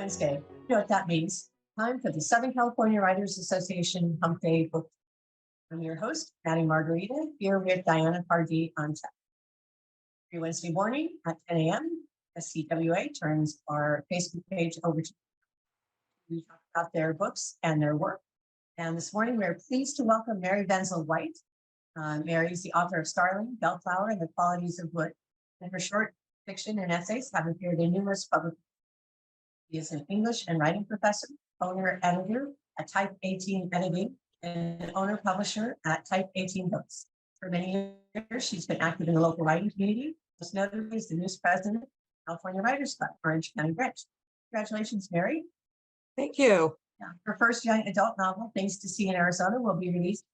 Wednesday. You know what that means. Time for the Southern California Writers Association Hump Day book. I'm your host, Maddie Margarita, here with Diana Pardee on tap. Every Wednesday morning at 10 a.m., SCWA turns our Facebook page over to talk about their books and their work. And this morning, we're pleased to welcome Mary Vensel White. Mary is the author of Starling, Bellflower, and the Qualities of Wood. And her short fiction and essays have appeared in numerous publications. He is an English and writing professor, owner-editor at Type 18 Editing, and owner-publisher at Type 18 Books. For many years, she's been active in the local writing community, most notably as the news president of California Writers Club, Orange County branch. Congratulations, Mary. Thank you. Her first young adult novel, Things to See in Arizona, will be released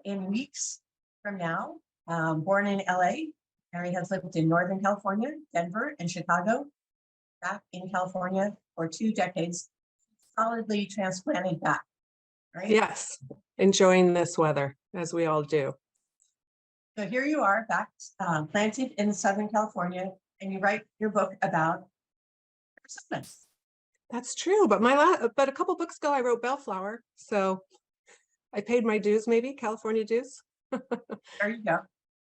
in weeks from now. Born in LA, Mary has lived in Northern California, Denver, and Chicago. Back in California for 2 decades, solidly transplanted back, right? Yes, enjoying this weather, as we all do. So here you are back, planted in Southern California, and you write your book about Arizona. That's true, but a couple books ago I wrote Bellflower, so I paid my dues, maybe California dues. There you go.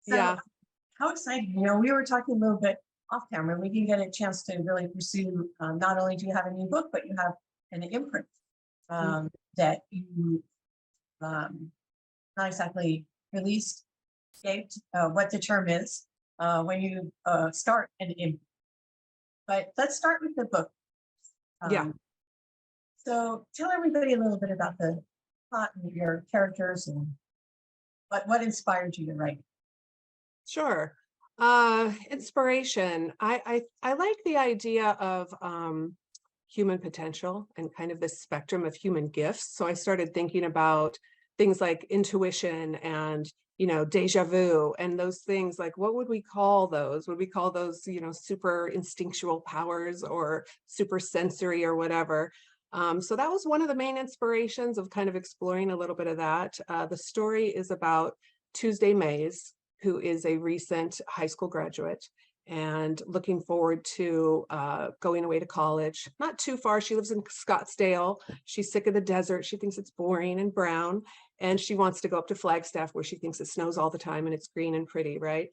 So, yeah. How exciting! You know, we were talking a little bit off camera. We didn't get a chance to really pursue. Not only do you have a new book, but you have an imprint that you not exactly released, escaped, what the term is when you start an imprint. But let's start with the book. So tell everybody a little bit about the plot and your characters and what inspired you to write. Sure. Inspiration. I like the idea of human potential and kind of this spectrum of human gifts. So I started thinking about things like intuition and, deja vu and those things. Like, what would we call those? Would we call those, super instinctual powers or super sensory or whatever? So that was one of the main inspirations of kind of exploring a little bit of that. The story is about Tuesday Mays, who is a recent high school graduate and looking forward to going away to college. Not too far. She lives in Scottsdale. She's sick of the desert. She thinks it's boring and brown. And she wants to go up to Flagstaff, where she thinks it snows all the time and it's green and pretty, right?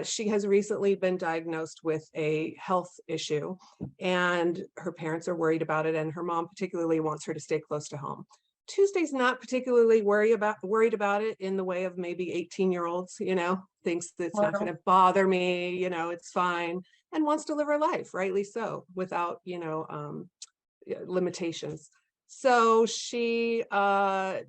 She has recently been diagnosed with a health issue, and her parents are worried about it. And her mom particularly wants her to stay close to home. Tuesday's not particularly worried about it in the way of maybe 18-year-olds, thinks that it's not going to bother me, it's fine, and wants to live her life, rightly so, without, limitations. So she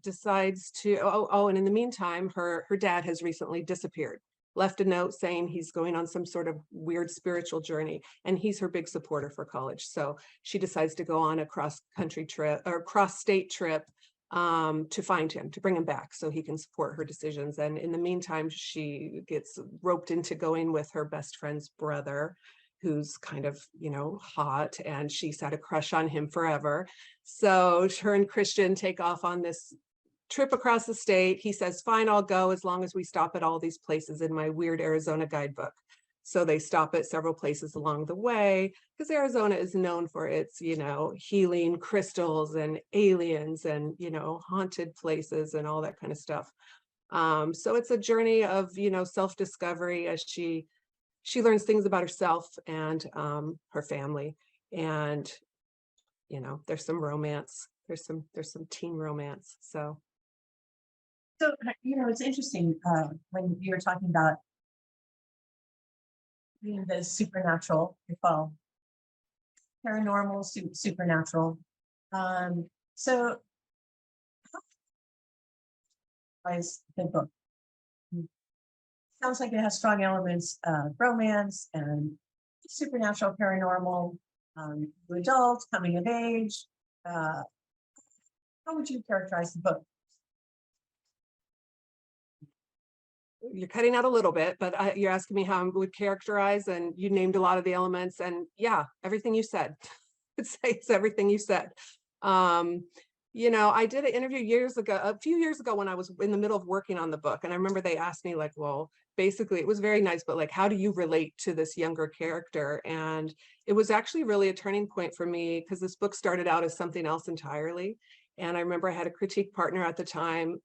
decides to, and in the meantime, her dad has recently disappeared, left a note saying he's going on some sort of weird spiritual journey, and he's her big supporter for college. So she decides to go on a cross-country trip or cross-state trip to find him, to bring him back so he can support her decisions. And in the meantime, she gets roped into going with her best friend's brother, who's kind of, hot, and she's had a crush on him forever. So her and Christian take off on this trip across the state. He says, fine, I'll go as long as we stop at all these places in my weird Arizona guidebook. So they stop at several places along the way, because Arizona is known for its, healing crystals and aliens and, haunted places and all that kind of stuff. So it's a journey of, self-discovery as she learns things about herself and her family. And, there's some romance. There's some teen romance. So, it's interesting when you were talking about the supernatural, paranormal, supernatural. So how is the book? Sounds like it has strong elements of romance and supernatural, paranormal, adult, coming of age. How would you characterize the book? You're cutting out a little bit, but you're asking me how I would characterize, and you named a lot of the elements, and yeah, everything you said. I'd say it's everything you said. I did an interview a few years ago when I was in the middle of working on the book. And I remember they asked me like, well, basically it was very nice, but like, how do you relate to this younger character? And it was actually really a turning point for me because this book started out as something else entirely. And I remember I had a critique partner at the time,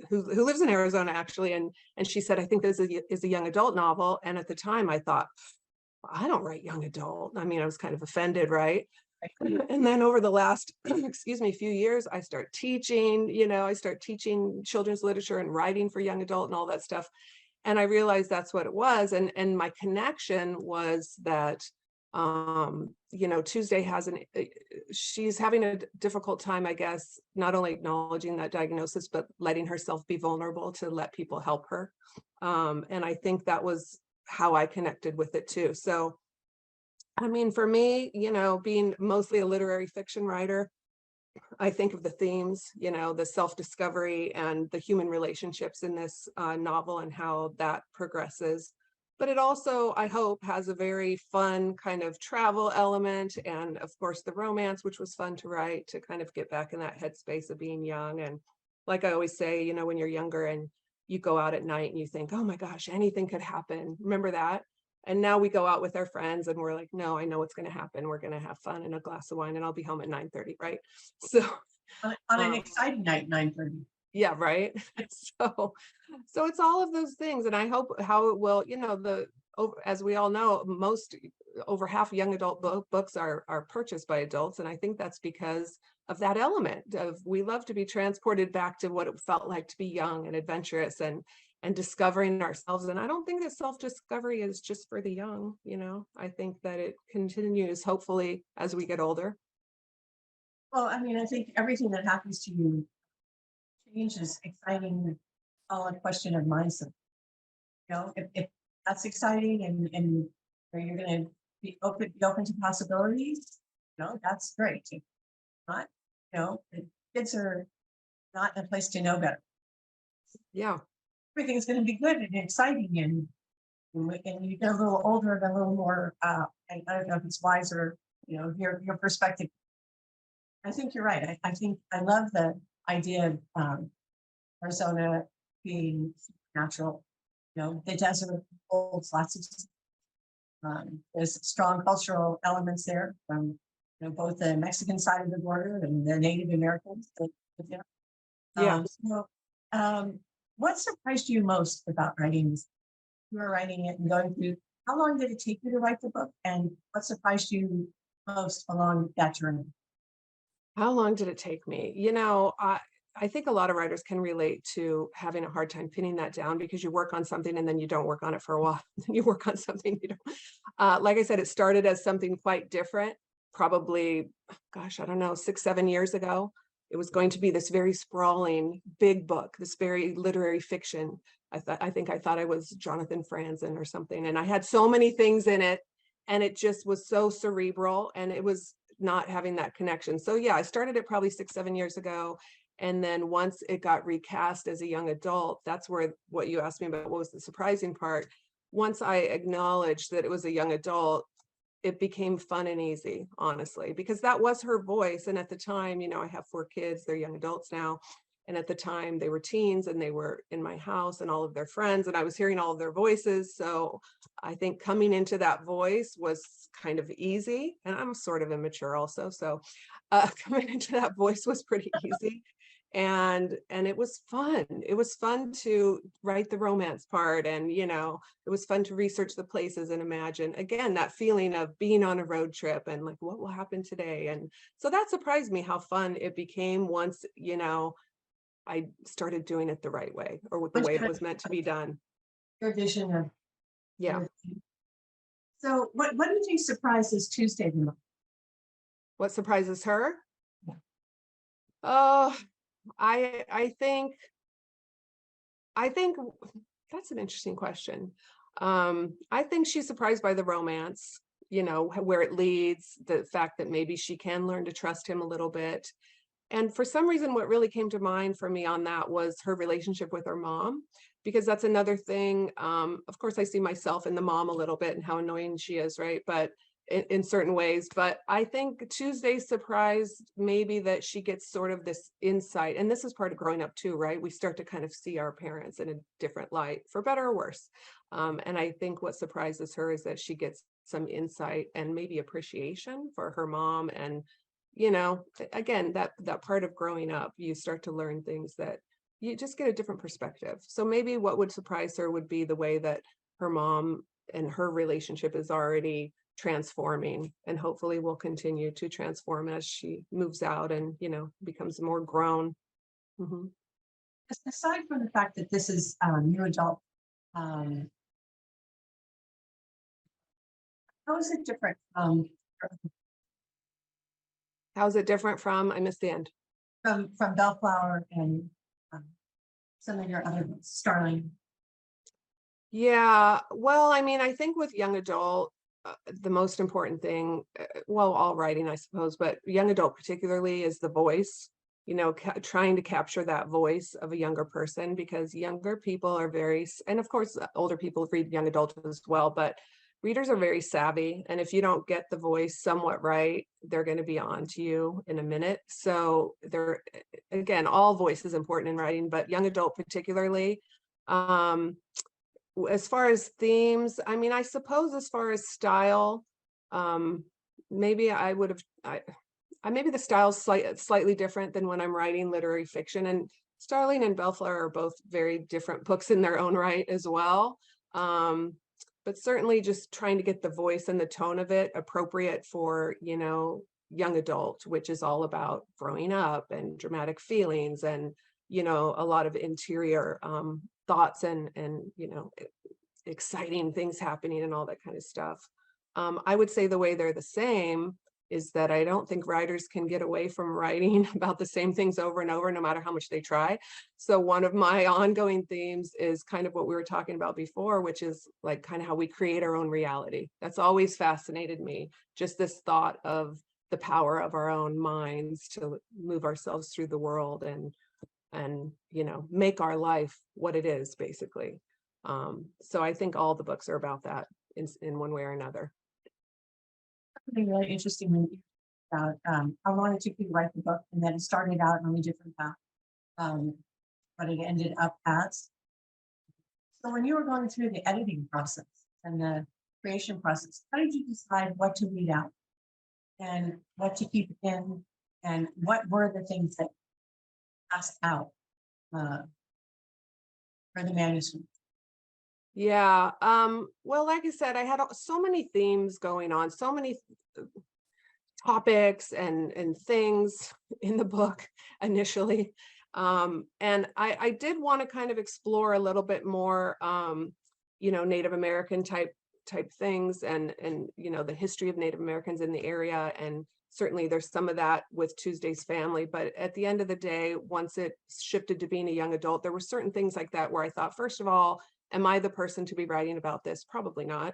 who lives in Arizona actually. And she said, I think this is a young adult novel. And at the time I thought, I don't write young adult. I mean, I was kind of offended, right? And then over the last, excuse me, few years, I start teaching, I start teaching children's literature and writing for young adult and all that stuff. And I realized that's what it was. And my connection was that, Tuesday she's having a difficult time, I guess, not only acknowledging that diagnosis, but letting herself be vulnerable to let people help her. And I think that was how I connected with it too. So I mean, for me, being mostly a literary fiction writer, I think of the themes, the self-discovery and the human relationships in this novel and how that progresses. But it also, I hope, has a very fun kind of travel element and, of course, the romance, which was fun to write, to kind of get back in that headspace of being young. And like I always say, when you're younger and you go out at night and you think, oh my gosh, anything could happen. Remember that? And now we go out with our friends and we're like, no, I know what's going to happen. We're going to have fun and a glass of wine and I'll be home at 9:30, right? So, On an um, exciting night, 9:30. yeah, right. So, so it's all of those things. And I hope how it will, as we all know, over half young adult books are purchased by adults. And I think that's because of that element of we love to be transported back to what it felt like to be young and adventurous and discovering ourselves. And I don't think that self-discovery is just for the young, I think that it continues hopefully as we get older. Well, I mean, I think everything that happens to you changes exciting, all a question of mindset. If that's exciting and where you're going to be open to possibilities, that's great. If not, the kids are not in a place to know better. Yeah. Everything's going to be good and exciting, and you get a little older and a little more. I don't know if it's wiser, your perspective. I think you're right. I think I love the idea of Arizona being natural. The desert holds lots of there's strong cultural elements there from both the Mexican side of the border and the Native Americans. Yeah. So, what surprised you most about writing this? You were writing it and going through. How long did it take you to write the book, and what surprised you most along that journey? How long did it take me? I think a lot of writers can relate to having a hard time pinning that down because you work on something and then you don't work on it for a while. Then you work on something you don't. Like I said, it started as something quite different, probably, gosh, I don't know, 6, 7 years ago. It was going to be this very sprawling, big book, this very literary fiction. I think I thought I was Jonathan Franzen or something. And I had so many things in it and it just was so cerebral and it was not having that connection. So yeah, I started it probably 6, 7 years ago. And then once it got recast as a young adult, that's where what you asked me about, what was the surprising part? Once I acknowledged that it was a young adult, it became fun and easy, honestly, because that was her voice. And at the time, I have 4 kids, they're young adults now. And at the time they were teens and they were in my house and all of their friends and I was hearing all of their voices. So I think coming into that voice was kind of easy, and I'm sort of immature also. So coming into that voice was pretty easy. And it was fun. It was fun to write the romance part. And, it was fun to research the places and imagine, again, that feeling of being on a road trip and like, what will happen today? And so that surprised me how fun it became once, I started doing it the right way or with the way it was meant to be done. Your vision of Yeah. So, what do you think surprises Tuesday the most? What surprises her? Yeah. Oh, I think that's an interesting question. I think she's surprised by the romance, where it leads, the fact that maybe she can learn to trust him a little bit. And for some reason, what really came to mind for me on that was her relationship with her mom, because that's another thing. Of course, I see myself in the mom a little bit and how annoying she is, right? But in certain ways. But I think Tuesday's surprised maybe that she gets sort of this insight, and this is part of growing up too, right? We start to kind of see our parents in a different light, for better or worse. And I think what surprises her is that she gets some insight and maybe appreciation for her mom. And, again, that part of growing up, you start to learn things that you just get a different perspective. So maybe what would surprise her would be the way that her mom and her relationship is already transforming, and hopefully will continue to transform as she moves out and, becomes more grown. Mhm. Aside from the fact that this is new adult, um, how is it different How's it different from, I missed the end. from Bellflower and um, some of your other books, Starling? Yeah, well, I mean, I think with young adult, the most important thing, well, all writing, I suppose, but young adult particularly, is the voice, trying to capture that voice of a younger person, because younger people are and of course, older people read young adult as well, but readers are very savvy. And if you don't get the voice somewhat right, they're going to be on to you in a minute. So again, all voice is important in writing, but young adult particularly. Um, as far as themes, I mean, I suppose as far as style, maybe I would have, maybe the style's slightly different than when I'm writing literary fiction. And Starling and Bellflower are both very different books in their own right as well. But certainly just trying to get the voice and the tone of it appropriate for, young adult, which is all about growing up and dramatic feelings and, a lot of interior thoughts and exciting things happening and all that kind of stuff. I would say the way they're the same is that I don't think writers can get away from writing about the same things over and over, no matter how much they try. So one of my ongoing themes is kind of what we were talking about before, which is like kind of how we create our own reality. That's always fascinated me, just this thought of the power of our own minds to move ourselves through the world and make our life what it is, basically. So I think all the books are about that in one way or another. Something really interesting when you about how long it took you to write the book, and then it started out on a different path, but it ended up as. So when you were going through the editing process and the creation process, how did you decide what to leave out and what to keep in, and what were the things that passed out for the manuscript? Yeah. Well, like I said, I had so many themes going on, so many topics and things in the book initially. And I did want to kind of explore a little bit more, Native American type things and the history of Native Americans in the area. And certainly there's some of that with Tuesday's family. But at the end of the day, once it shifted to being a young adult, there were certain things like that where I thought, first of all, am I the person to be writing about this? Probably not.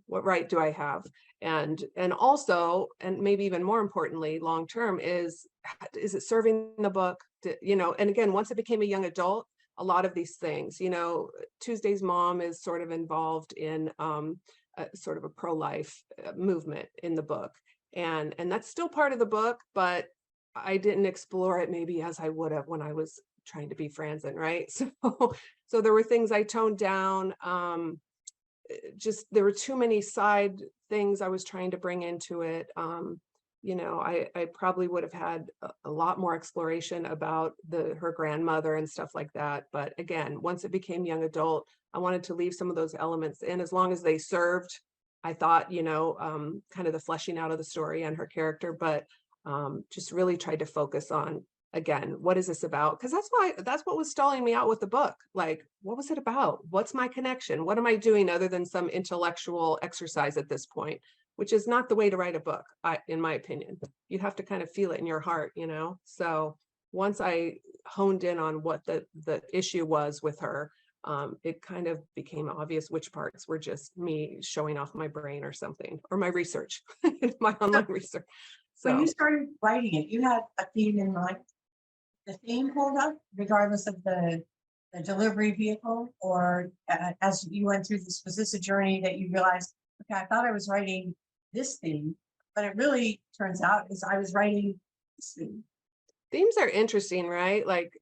What right do I have? And also, and maybe even more importantly, long term, is it serving the book? And again, once it became a young adult, a lot of these things, Tuesday's mom is sort of involved in sort of a pro-life movement in the book. And that's still part of the book, but I didn't explore it maybe as I would have when I was trying to be Franzen, right? So there were things I toned down. Just there were too many side things I was trying to bring into it. I probably would have had a lot more exploration about her grandmother and stuff like that. But again, once it became young adult, I wanted to leave some of those elements in, as long as they served, I thought, kind of the fleshing out of the story and her character, but just really tried to focus on, again, what is this about? Because that's what was stalling me out with the book. Like, what was it about? What's my connection? What am I doing other than some intellectual exercise at this point, which is not the way to write a book, in my opinion. You have to kind of feel it in your heart, So once I honed in on what the issue was with her, it kind of became obvious which parts were just me showing off my brain or something, or my research, my online research. When you So started writing it, you had a theme in mind. The theme hold up, regardless of the delivery vehicle, or as you went through this, was this a journey that you realized, okay, I thought I was writing this theme, but it really turns out is I was writing this theme. Themes are interesting, right? Like,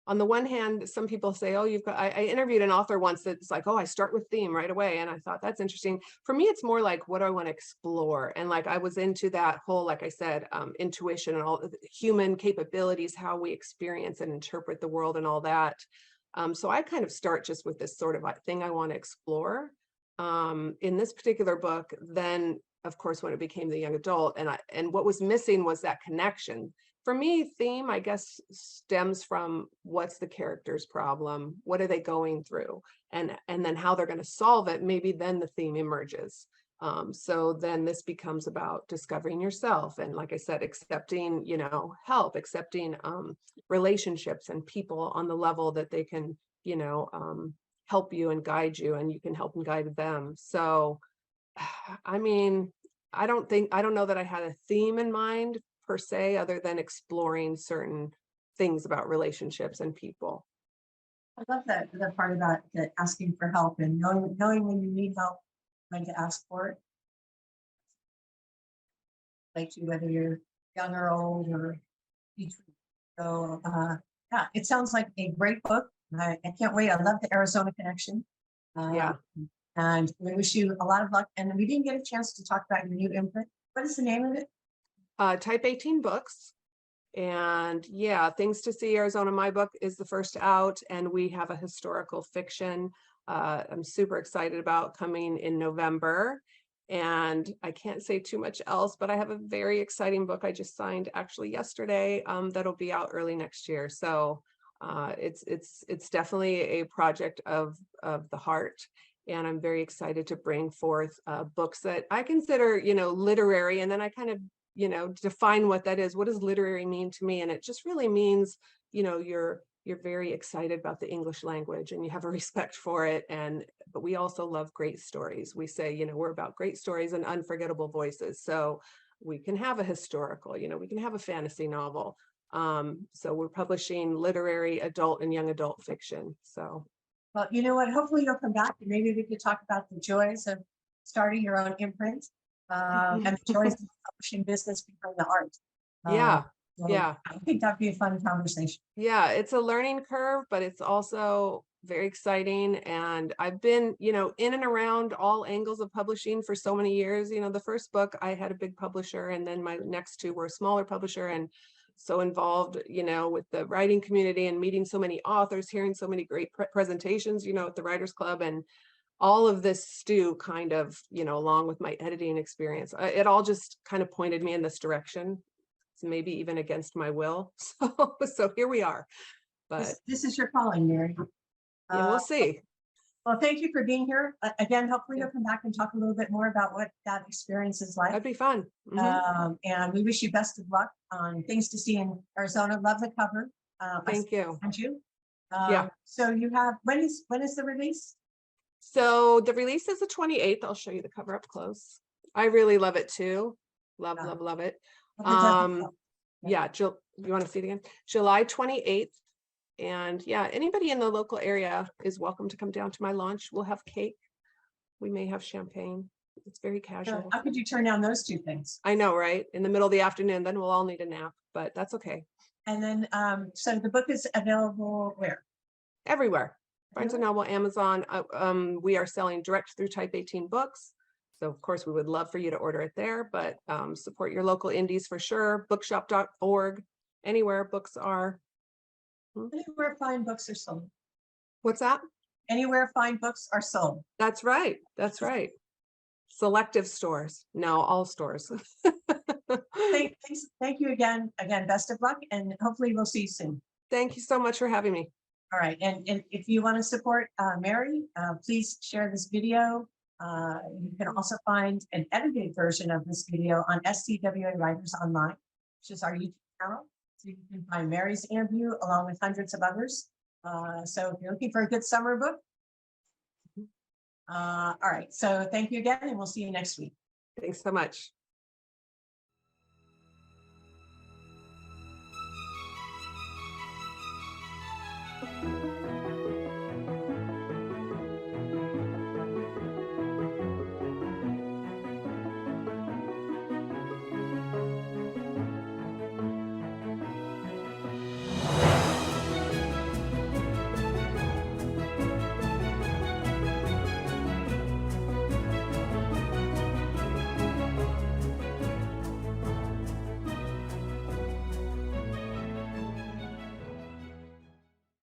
on the one hand, some people say, oh, you've got, I interviewed an author once that's like, oh, I start with theme right away. And I thought that's interesting. For me, it's more like, what do I want to explore? And like, I was into that whole, like I said, intuition and all the human capabilities, how we experience and interpret the world and all that. So I kind of start just with this sort of thing I want to explore. In this particular book, then, of course, when it became the young adult, and what was missing was that connection. For me, theme, I guess, stems from what's the character's problem, what are they going through, and then how they're going to solve it. Maybe then the theme emerges. So then this becomes about discovering yourself, and like I said, accepting, help, accepting relationships and people on the level that they can, help you and guide you, and you can help and guide them. So, I mean, I don't know that I had a theme in mind per se, other than exploring certain things about relationships and people. I love that the part about the asking for help and knowing when you need help, when to ask for it. Like you, whether you're young or old or between. So yeah, it sounds like a great book. I can't wait. I love the Arizona connection. Yeah. And we wish you a lot of luck. And we didn't get a chance to talk about your new imprint. What is the name of it? Type 18 books. And yeah, Things to See Arizona, my book is the first out, and we have a historical fiction I'm super excited about coming in November. And I can't say too much else, but I have a very exciting book I just signed actually yesterday that'll be out early next year. So it's definitely a project of the heart. And I'm very excited to bring forth books that I consider, literary, and then I kind of define what that is. What does literary mean to me? And it just really means, you're very excited about the English language and you have a respect for it. But we also love great stories. We say, we're about great stories and unforgettable voices. So we can have a historical, we can have a fantasy novel. So we're publishing literary adult and young adult fiction. So. Well, you know what? Hopefully you'll come back and maybe we could talk about the joys of starting your own imprint and the joys of the publishing business behind the art. Yeah. So Yeah. I think that'd be a fun conversation. Yeah, it's a learning curve, but it's also very exciting. And I've been, in and around all angles of publishing for so many years. The first book I had a big publisher, and then my next two were a smaller publisher, and so involved, with the writing community and meeting so many authors, hearing so many great presentations, at the Writers Club, and all of this stew kind of, along with my editing experience, it all just kind of pointed me in this direction. Maybe even against my will. So here we are. But this is your calling, Mary. yeah, we'll see. Well, thank you for being here. Again, hopefully you'll come back and talk a little bit more about what that experience is like. That'd be fun. And we wish you best of luck on Things to See in Arizona. Love the cover. Thank you. And you. Yeah. So you have, when is the release? So the release is the 28th. I'll show you the cover up close. I really love it too. Love it. Yeah, you want to see it again? July 28th. And yeah, anybody in the local area is welcome to come down to my launch. We'll have cake. We may have champagne. It's very casual. So how could you turn down those two things? I know, right? In the middle of the afternoon, then we'll all need a nap, but that's okay. And then, so the book is available where? Everywhere. Barnes & Noble, Amazon. We are selling direct through Type 18 books. So of course we would love for you to order it there, but support your local indies for sure. Bookshop.org, anywhere books are. Anywhere fine books are sold. What's that? Anywhere fine books are sold. That's right. That's right. Selective stores. No, all stores. Thank you again. Best of luck, and hopefully we'll see you soon. Thank you so much for having me. All right. And if you want to support Mary, please share this video. You can also find an edited version of this video on SCWA Writers Online, which is our YouTube channel. So you can find Mary's interview along with hundreds of others. So if you're looking for a good summer book. All right. So thank you again, and we'll see you next week. Thanks so much.